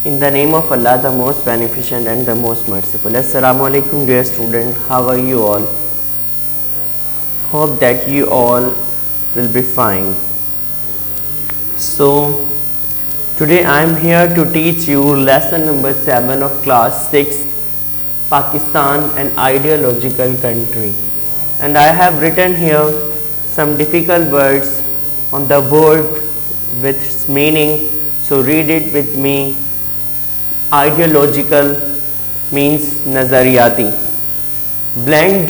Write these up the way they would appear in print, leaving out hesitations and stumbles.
In the name of Allah, the most beneficent and the most merciful. Assalamu alaikum dear student. How are you all? Hope that you all will be fine. So, today I am here to teach you lesson number 7 of class 6, Pakistan, an ideological country. And I have written here some difficult words on the board with its meaning. So read it with me. Ideological means nazariyati, blend,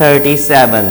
37.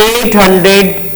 800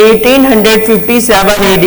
1857 AD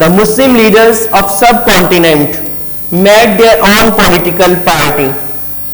the Muslim leaders of subcontinent made their own political party.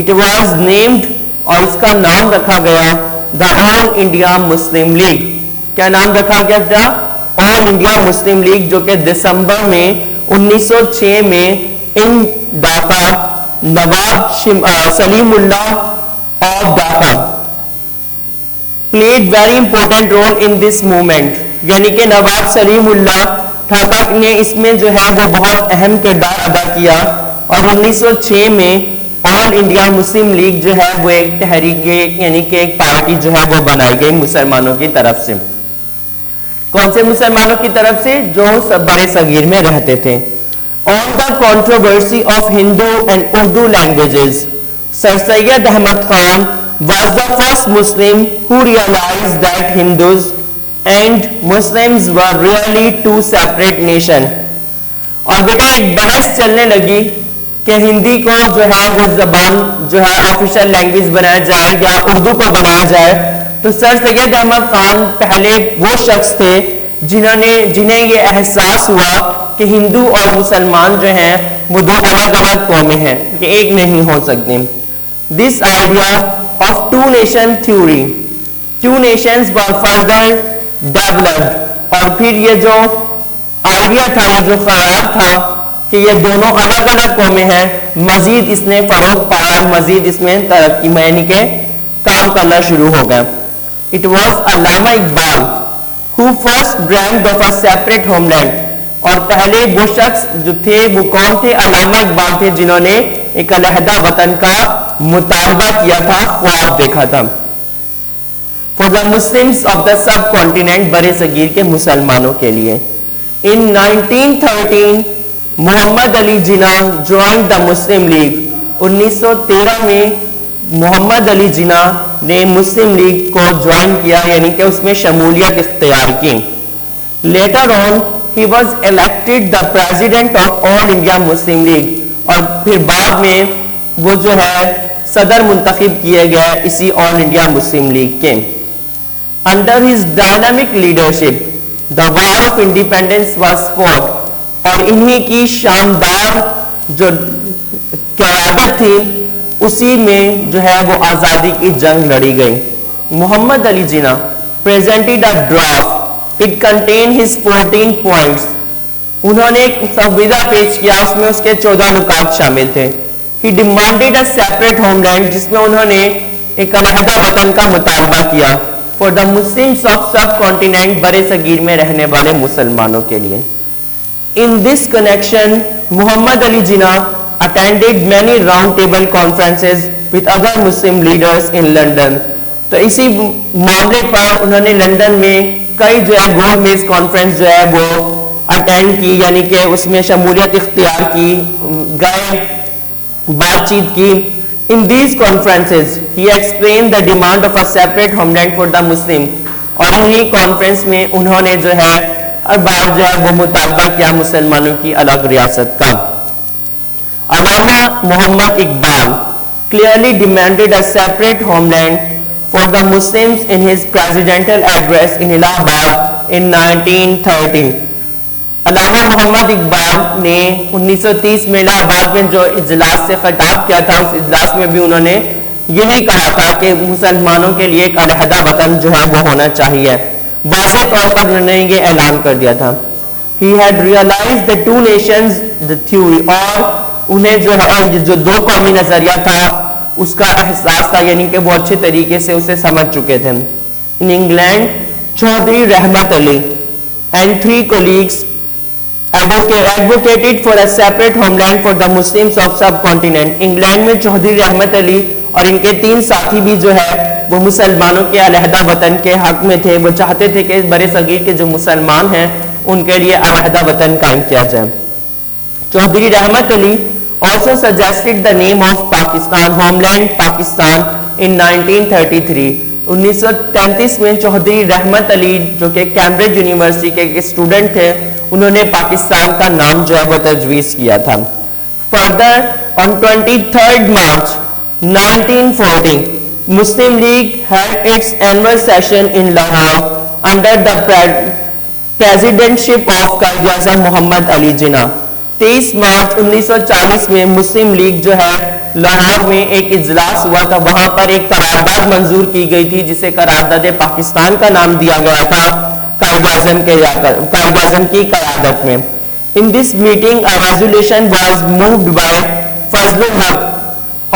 It was named اور اس کا نام رکھا گیا the All India Muslim League. کیا نام رکھا گیا تھا؟ All India Muslim League, جو کہ دسمبر میں 1906 میں ان ڈھاکہ نواب سلیم اللہ of Dhaka played very important role in this movement. یعنی کہ نواب سلیم اللہ ڈھاکہ نے اس میں جو ہے وہ بہت اہم کردار ادا کیا اور 1906 میں آل انڈیا مسلم لیگ جو ہے وہ ایک تحریک یعنی کہ ایک پارٹی جو ہے وہ بنائی گئی مسلمانوں کی طرف سے. کون سے مسلمانوں کی طرف سے؟ جو سب بڑے صغیر میں رہتے تھے. On the controversy of Hindu and Urdu languages, Sir Syed Ahmad Khan was the first Muslim who realized that Hindus and Muslims were really two separate nations. اور بیٹا ایک بحث چلنے لگی کہ ہندی کو جو ہے وہ زبان جو ہے آفیشیل لینگویج بنایا جائے یا اردو کو بنایا جائے. تو سر سید احمد خان پہلے وہ شخص تھے جنہیں یہ احساس ہوا کہ ہندو اور مسلمان جو ہیں وہ دو الگ الگ قومیں ہیں کہ ایک نہیں ہو سکتے. This idea of two nation theory, two nations were further developed. اور پھر یہ جو آئیڈیا تھا, یہ جو خیال تھا کہ یہ دونوں الگ الگ قومیں ہیں, مزید اس نے فروغ پایا, مزید اس میں ترقی یعنی کہ کام کرنا شروع ہو گیا. It was Allama Iqbal who first dreamed of a separate homeland. اور پہلے وہ شخص جو تھے وہ کون تھے؟ علامہ اقبال تھے, جنہوں نے ایک علیحدہ وطن کا مطالبہ کیا تھا, خواب دیکھا تھا. For the Muslims of the subcontinent, برے صغیر کے مسلمانوں کے لیے. In 1913 Muhammad Ali Jinnah joined the Muslim League. 1913 میں محمد علی جناح نے مسلم لیگ کو جوائن کیا, یعنی کہ اس میں شمولیت اختیار کی. Later on he was elected the president of All India Muslim League. اور پھر بعد میں وہ جو ہے صدر منتخب کیے گئے اسی آل انڈیا مسلم لیگ کے. Under his dynamic leadership, the War of Independence was fought. اور انہی کی شاندار جو قیادت تھی اسی میں جو ہے وہ آزادی کی جنگ لڑی گئی. محمد Ali Jinnah presented a draft. It contained his 14 points. انہوں نے ایک سویدھا پیش کیا, اس میں اس کے 14 نکات شامل تھے. He demanded a separate homeland, جس میں انہوں نے ایک علیحدہ وطن کا مطالبہ کیا. For the Muslims of subcontinent, برے صغیر میں رہنے والے مسلمانوں کے لیے. In this connection, Muhammad Ali Jinnah attended many round table conferences with other Muslim leaders in London. تو اسی معاملے پر انہوں نے لندن میں کئی جو ہے گول میز کانفرنس جو ہے وہ اٹینڈ کی, یعنی کہ اس میں شمولیت اختیار کی, گئے, بات چیت کی. In these conferences, he explained the demand of a separate homeland for the Muslim. اور انہی کانفرنس میں انہوں نے جو ہے ہر بار جو ہے وہ مطالبہ کیا مسلمانوں کی الگ ریاست کا. علامہ محمد Iqbal clearly demanded a separate homeland for the Muslims in his presidential address in Allahabad in 1913. علامہ محمد اقبال نے 1930 میں الہ آباد میں جو اجلاس سے خطاب کیا تھا, اس اجلاس میں بھی انہوں نے یہی کہا تھا کہ مسلمانوں کے لیے ایک علیحدہ وطن جو ہے وہ ہونا چاہیے. واضح طور پر انہوں نے یہ اعلان کر دیا تھا. He had realized the two nations the theory, اور انہیں جو ہے جو دو قومی نظریہ تھا اس کا احساس تھا, یعنی کہ وہ اچھے طریقے سے اسے سمجھ چکے تھے. In England, Chaudhry Rahmat Ali and 3 colleagues advocated for a separate homeland for the Muslims of subcontinent. England میں چودھری رحمت علی اور ان کے 3 ساتھی بھی جو ہے وہ مسلمانوں کے علیحدہ وطن کے حق میں تھے. وہ چاہتے تھے کہ برے صغیر کے جو مسلمان ہیں ان کے لیے علیحدہ وطن قائم کیا جائے. Chaudhry Rahmat Ali also suggested the name of Pakistan, homeland Pakistan in 1933. 1933 میں چودھری رحمت علی جو کہ کیمبرج یونیورسٹی کے ایک اسٹوڈنٹ تھے, انہوں نے پاکستان کا نام جو ہے وہ تجویز کیا تھا. Further, on 23rd March 1940, Muslim League had its annual session in Lahore under the presidentship of Qaid Muhammad Ali Jinnah. 23 March 1940 میں مسلم لیگ جو ہے لاہور میں ایک اجلاس ہوا تھا، وہاں پر ایک قرارداد منظور کی گئی تھی جسے قرارداد پاکستان کا نام دیا گیا تھا قائد اعظم کی قیادت میں. In this meeting a resolution was moved by فضل الحق،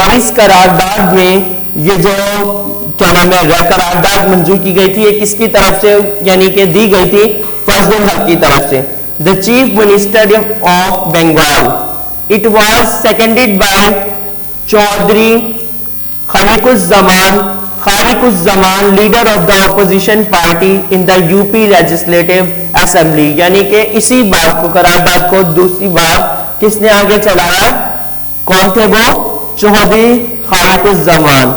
اور اس قرارداد میں یہ جو کیا نام ہے قرارداد منظور کی گئی تھی یہ کس کی طرف سے یعنی کہ دی گئی تھی؟ فضل الحق کی طرف سے. The Chief Minister of Bengal. It was seconded by Chaudhry Khaliq Zaman, leader of the opposition party in the UP Legislative Assembly. یعنی کہ اسی بات کو قرارداد کو دوسری بار کس نے آگے چلایا؟ کون تھے وہ؟ چودھری خالق الزمان.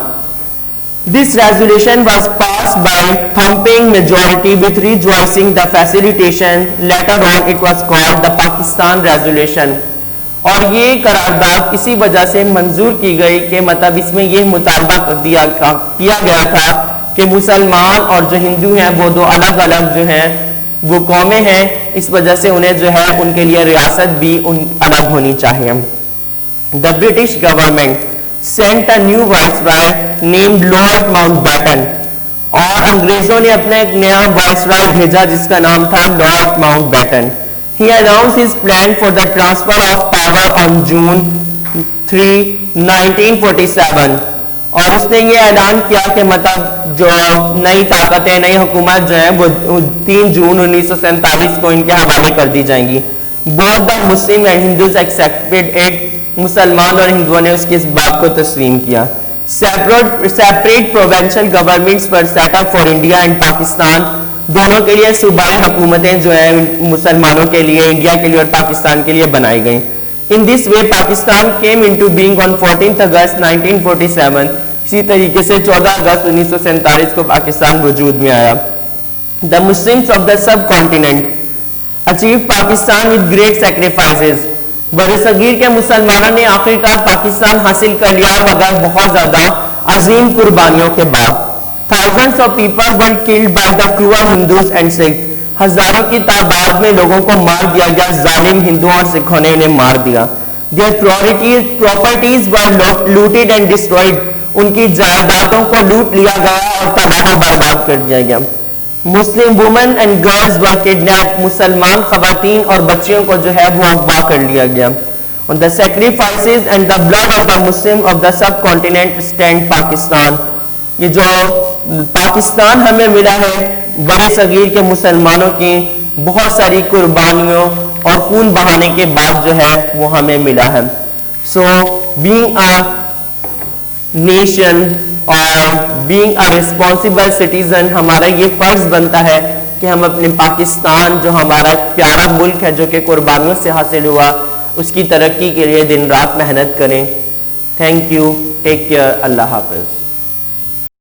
This resolution was passed by thumping majority with rejoicing the facilitation. Later on it was called the Pakistan Resolution. اور یہ قرارداد اسی وجہ سے منظور کی گئی کہ مطلب اس میں یہ مطالبہ کیا گیا تھا کہ مسلمان اور جو ہندو ہیں وہ دو الگ الگ جو ہیں وہ قومیں ہیں، اس وجہ سے انہیں جو ہے ان کے لیے ریاست بھی الگ ہونی چاہیے. The British government sent a new viceroy named Lord Mountbatten. اور انگریزوں نے اپنا ایک نیا وائسرائے بھیجا جس کا نام تھا Lord Mountbatten. He announced his plan for the transfer of power on June 3, 1947. اور اس نے یہ اعلان کیا کہ مطلب جو نئی طاقتیں نئی حکومت جو ہیں وہ 3 جون 1947 کو ان کے حوالے کر دی جائیں گی. Both the Muslim and Hindus accepted it. مسلمان اور ہندوؤں نے اس کی اس بات کو تسلیم کیا. Separate provincial governments were set up for India and Pakistan. دونوں کے لیے صوبائی حکومتیں جو ہیں مسلمانوں کے لیے انڈیا کے لیے اور پاکستان کے لیے بنائی گئیں. In this way Pakistan came into being on 14th August 1947. اسی طریقے سے 14 اگست 1947 کو پاکستان وجود میں آیا. The Muslims of the subcontinent achieved Pakistan with great sacrifices. برصغیر کے مسلمانوں نے آخرکار پاکستان حاصل کر لیا مگر بہت زیادہ عظیم قربانیوں کے بعد. Thousands of people were killed by the cruel Hindus and Sikhs. ہزاروں کی تعداد میں لوگوں کو مار دیا گیا، ظالم ہندوؤں اور سکھوں نے انہیں مار دیا. Their properties were looted and destroyed. ان کی جائیدادوں کو لوٹ لیا گیا اور تباہ و برباد کر دیا گیا. Muslim women and girls were kidnapped. مسلمان خواتین اور بچیوں کو جو ہے وہ اغوا کر لیا گیا. On the sacrifices and the blood of the Muslim of the subcontinent stand Pakistan. یہ جو پاکستان ہمیں ملا ہے بڑے صغیر کے مسلمانوں کی بہت ساری قربانیوں اور خون بہانے کے بعد جو ہے وہ ہمیں ملا ہے. So being a nation اور being a responsible citizen ہمارا یہ فرض بنتا ہے کہ ہم اپنے پاکستان جو ہمارا پیارا ملک ہے جو کہ قربانیوں سے حاصل ہوا اس کی ترقی کے لیے دن رات محنت کریں. Thank you. Take care. اللہ حافظ.